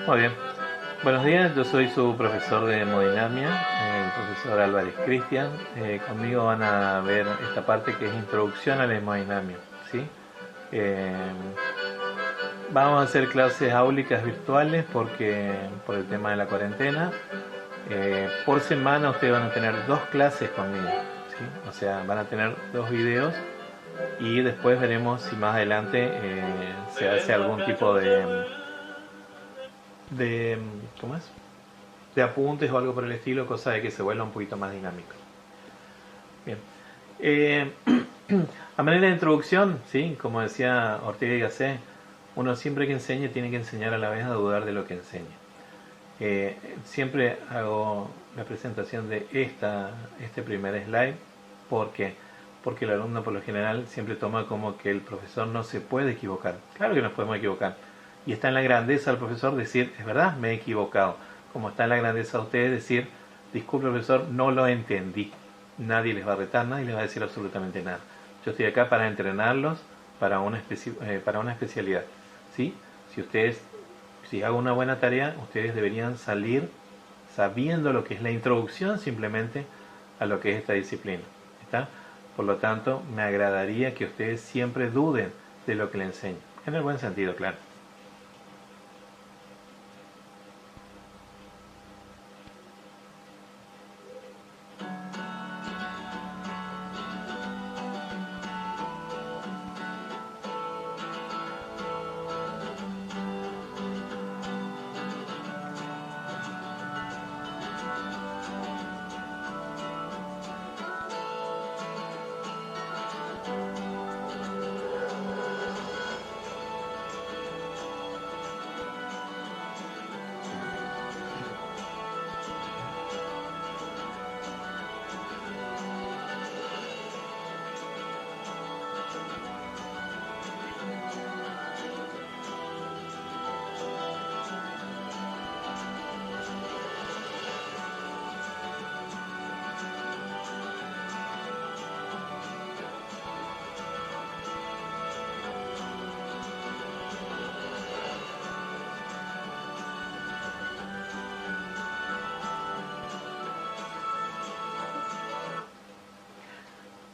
Muy bien. Buenos días, yo soy su profesor de hemodinamia, el profesor Álvarez Cristian. Conmigo van a ver esta parte que es introducción a la hemodinamia, ¿sí? Eh, Vamos a hacer clases áulicas virtuales por el tema de la cuarentena. Por semana ustedes van a tener dos clases conmigo, ¿sí? O sea, van a tener dos videos y después veremos si más adelante se hace algún tipo de ¿cómo es? De apuntes o algo por el estilo, cosa de que se vuelva un poquito más dinámico. Bien. Eh, a manera de introducción, ¿sí? Como decía Ortega y Gasset, uno siempre que enseñe tiene que enseñar a la vez a dudar de lo que enseña. Siempre hago la presentación de este primer slide porque porque el alumno por lo general siempre toma como que el profesor no se puede equivocar. Claro que nos podemos equivocar. Y está en la grandeza del profesor decir, es verdad, me he equivocado. Como está en la grandeza de ustedes decir, disculpe profesor, no lo entendí. Nadie les va a retar, nadie les va a decir absolutamente nada. Yo estoy acá para entrenarlos para una especialidad. ¿Sí? Si ustedes, si hago una buena tarea, ustedes deberían salir sabiendo lo que es la introducción simplemente a lo que es esta disciplina. ¿Está? Por lo tanto, me agradaría que ustedes siempre duden de lo que le enseño. En el buen sentido, claro.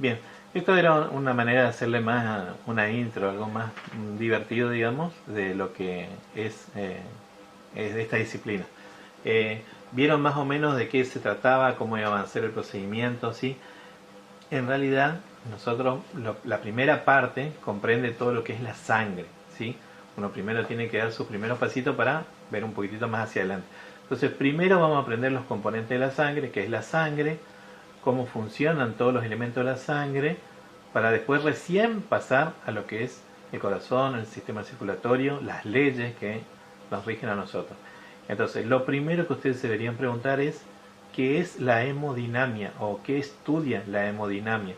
Bien, esto era una manera de hacerle más una intro, algo más divertido, digamos, de lo que es de esta disciplina. Vieron más o menos de qué se trataba, cómo iba a avanzar el procedimiento, ¿sí? En realidad, la primera parte comprende todo lo que es la sangre, ¿sí? Uno primero tiene que dar sus primeros pasitos para ver un poquitito más hacia adelante. Entonces, primero vamos a aprender los componentes de la sangre, que es la sangre, cómo funcionan todos los elementos de la sangre, para después recién pasar a lo que es el corazón, el sistema circulatorio, las leyes que nos rigen a nosotros. Entonces, lo primero que ustedes deberían preguntar es ¿qué es la hemodinamia o qué estudia la hemodinamia?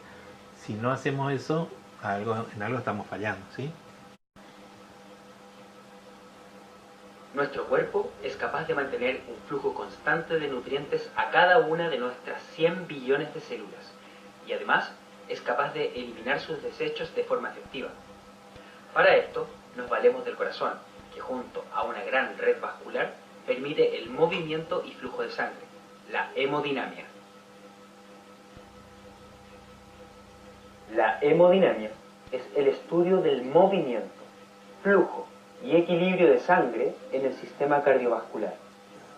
Si no hacemos eso, en algo estamos fallando, ¿sí? Nuestro cuerpo es capaz de mantener un flujo constante de nutrientes a cada una de nuestras 100 billones de células y además es capaz de eliminar sus desechos de forma efectiva. Para esto nos valemos del corazón, que junto a una gran red vascular permite el movimiento y flujo de sangre, la hemodinamia. La hemodinamia es el estudio del movimiento, flujo y equilibrio de sangre en el sistema cardiovascular,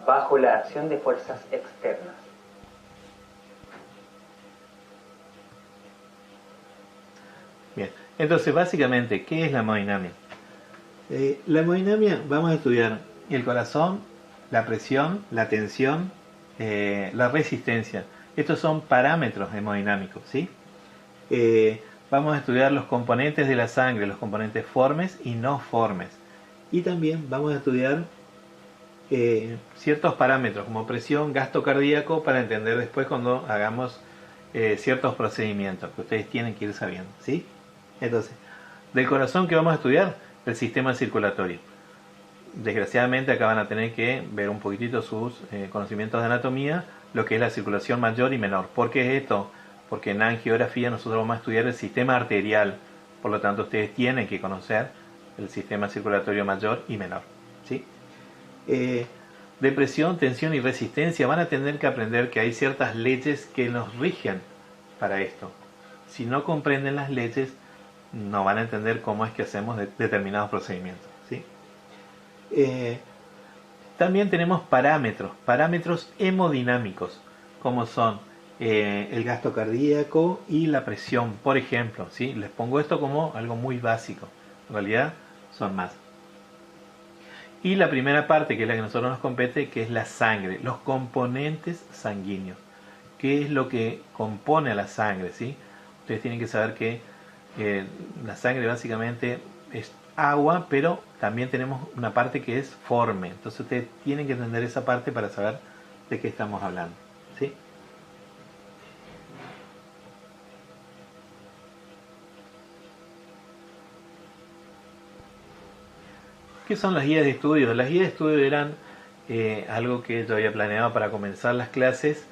bajo la acción de fuerzas externas. Bien, entonces básicamente, ¿qué es la hemodinamia? La hemodinamia, vamos a estudiar el corazón, la presión, la tensión, la resistencia. Estos son parámetros hemodinámicos, ¿sí? Vamos a estudiar los componentes de la sangre, los componentes formes y no formes. Y también vamos a estudiar ciertos parámetros como presión, gasto cardíaco, para entender después cuando hagamos ciertos procedimientos que ustedes tienen que ir sabiendo, ¿sí? Entonces, del corazón, que vamos a estudiar, el sistema circulatorio. Desgraciadamente acá van a tener que ver un poquitito sus conocimientos de anatomía, lo que es la circulación mayor y menor. ¿Por qué es esto? Porque en angiografía nosotros vamos a estudiar el sistema arterial, por lo tanto ustedes tienen que conocer el sistema circulatorio mayor y menor, ¿sí? Depresión, tensión y resistencia van a tener que aprender que hay ciertas leyes que nos rigen para esto. Si no comprenden las leyes, no van a entender cómo es que hacemos determinados procedimientos, ¿sí? También tenemos parámetros hemodinámicos, como son el gasto cardíaco y la presión, por ejemplo, ¿sí? Les pongo esto como algo muy básico, en realidad son más. Y la primera parte, que es la que a nosotros nos compete, que es la sangre, los componentes sanguíneos. ¿Qué es lo que compone a la sangre? ¿Sí? Ustedes tienen que saber que la sangre básicamente es agua, pero también tenemos una parte que es forme. Entonces ustedes tienen que entender esa parte para saber de qué estamos hablando, ¿sí? ¿Qué son las guías de estudio? Las guías de estudio eran algo que yo había planeado para comenzar las clases.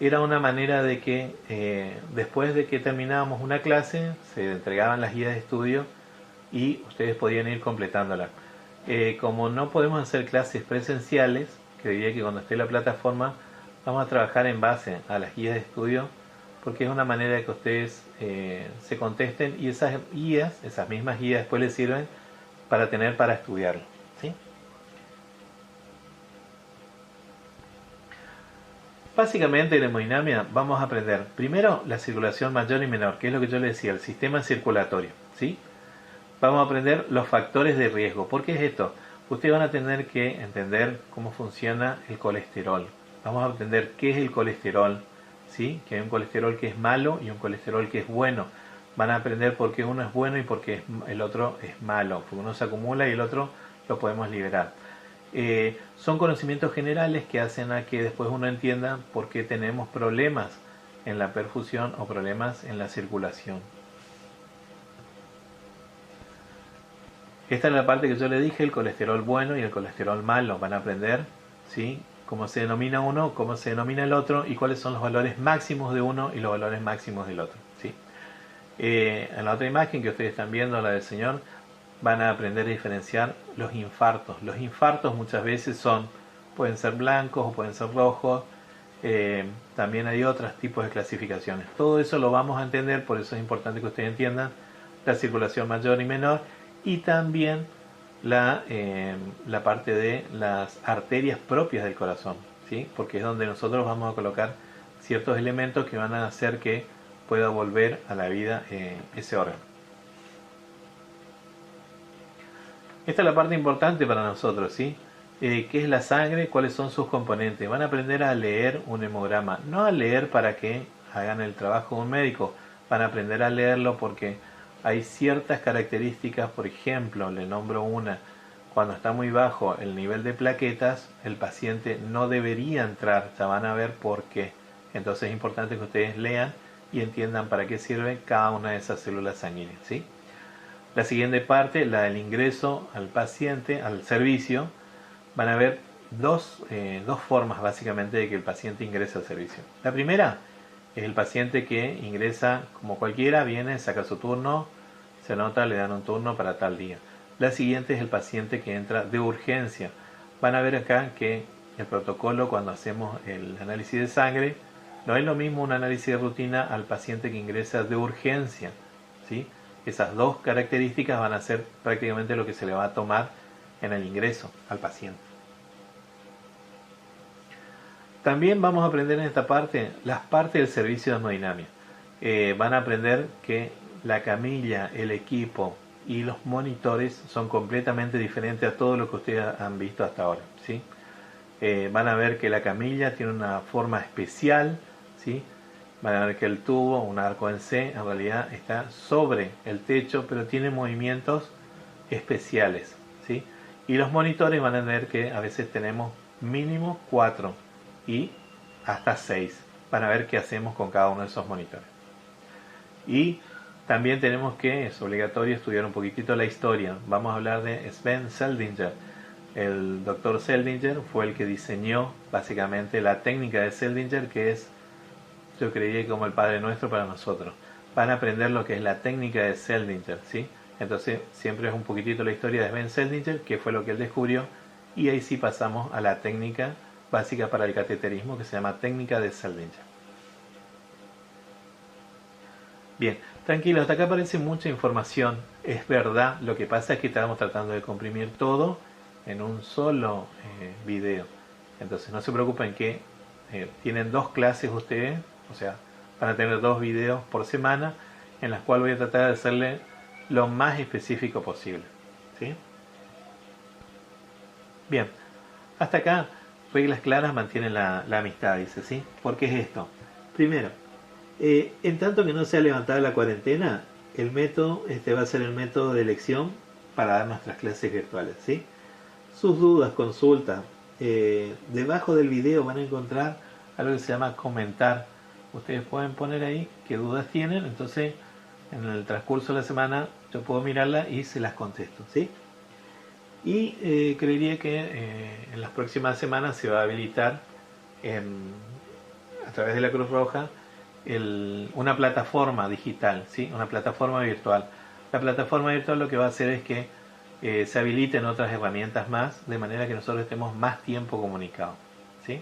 Era una manera de que después de que terminábamos una clase se entregaban las guías de estudio y ustedes podían ir completándola. Como no podemos hacer clases presenciales, que diría que cuando esté la plataforma vamos a trabajar en base a las guías de estudio, porque es una manera de que ustedes se contesten y esas guías, esas mismas guías después les sirven para tener para estudiarlo, ¿sí? Básicamente en hemodinamia vamos a aprender primero la circulación mayor y menor, que es lo que yo les decía, el sistema circulatorio, ¿sí? Vamos a aprender los factores de riesgo. ¿Por qué es esto? Ustedes van a tener que entender cómo funciona el colesterol. Vamos a aprender qué es el colesterol, ¿sí? Que hay un colesterol que es malo y un colesterol que es bueno. Van a aprender por qué uno es bueno y por qué el otro es malo. Porque uno se acumula y el otro lo podemos liberar. Son conocimientos generales que hacen a que después uno entienda por qué tenemos problemas en la perfusión o problemas en la circulación. Esta es la parte que yo le dije, el colesterol bueno y el colesterol malo. Van a aprender, ¿sí?, cómo se denomina uno, cómo se denomina el otro y cuáles son los valores máximos de uno y los valores máximos del otro, ¿sí? En la otra imagen que ustedes están viendo, la del señor, van a aprender a diferenciar los infartos. Los infartos muchas veces pueden ser blancos o pueden ser rojos. También hay otros tipos de clasificaciones. Todo eso lo vamos a entender, por eso es importante que ustedes entiendan la circulación mayor y menor y también la parte de las arterias propias del corazón, ¿sí? Porque es donde nosotros vamos a colocar ciertos elementos que van a hacer que pueda volver a la vida ese órgano. Esta es la parte importante para nosotros, ¿sí? ¿Qué es la sangre? ¿Cuáles son sus componentes? Van a aprender a leer un hemograma, no a leer para que hagan el trabajo de un médico, van a aprender a leerlo porque hay ciertas características, por ejemplo, le nombro una, cuando está muy bajo el nivel de plaquetas, el paciente no debería entrar, ya van a ver por qué. Entonces es importante que ustedes lean y entiendan para qué sirve cada una de esas células sanguíneas, ¿sí? La siguiente parte, la del ingreso al paciente, al servicio, van a ver dos formas básicamente de que el paciente ingrese al servicio. La primera es el paciente que ingresa como cualquiera, viene, saca su turno, se anota, le dan un turno para tal día. La siguiente es el paciente que entra de urgencia. Van a ver acá que el protocolo cuando hacemos el análisis de sangre, no es lo mismo un análisis de rutina al paciente que ingresa de urgencia, ¿sí? Esas dos características van a ser prácticamente lo que se le va a tomar en el ingreso al paciente. También vamos a aprender en esta parte las partes del servicio de hemodinamia. Van a aprender que la camilla, el equipo y los monitores son completamente diferentes a todo lo que ustedes han visto hasta ahora, ¿sí? Van a ver que la camilla tiene una forma especial, ¿sí? Van a ver que el tubo, un arco en C, en realidad está sobre el techo, pero tiene movimientos especiales, ¿sí? Y los monitores van a ver que a veces tenemos mínimo 4 y hasta 6. Van a ver qué hacemos con cada uno de esos monitores. Y también tenemos que, es obligatorio estudiar un poquitito la historia. Vamos a hablar de Sven Seldinger. El doctor Seldinger fue el que diseñó básicamente la técnica de Seldinger, que es, yo creía, como el Padre Nuestro para nosotros. Van a aprender lo que es la técnica de Seldinger, ¿sí? Entonces siempre es un poquitito la historia de Sven Seldinger, que fue lo que él descubrió, y ahí sí pasamos a la técnica básica para el cateterismo que se llama técnica de Salvington. Bien, tranquilo, hasta acá aparece mucha información, es verdad, lo que pasa es que estamos tratando de comprimir todo en un solo video. Entonces no se preocupen que tienen 2 clases ustedes, o sea, van a tener 2 videos por semana en las cuales voy a tratar de hacerle lo más específico posible, ¿sí? Bien, hasta acá, reglas claras mantienen la amistad, dice, ¿sí? ¿Por qué es esto? Primero, en tanto que no se ha levantado la cuarentena, el método va a ser el método de elección para dar nuestras clases virtuales, ¿sí? Sus dudas, consultas, debajo del video van a encontrar algo que se llama comentar. Ustedes pueden poner ahí qué dudas tienen, entonces en el transcurso de la semana yo puedo mirarla y se las contesto, ¿sí? Y creería que en las próximas semanas se va a habilitar a través de la Cruz Roja una plataforma digital, ¿sí? Una plataforma virtual. La plataforma virtual lo que va a hacer es que se habiliten otras herramientas más, de manera que nosotros estemos más tiempo comunicados, ¿sí?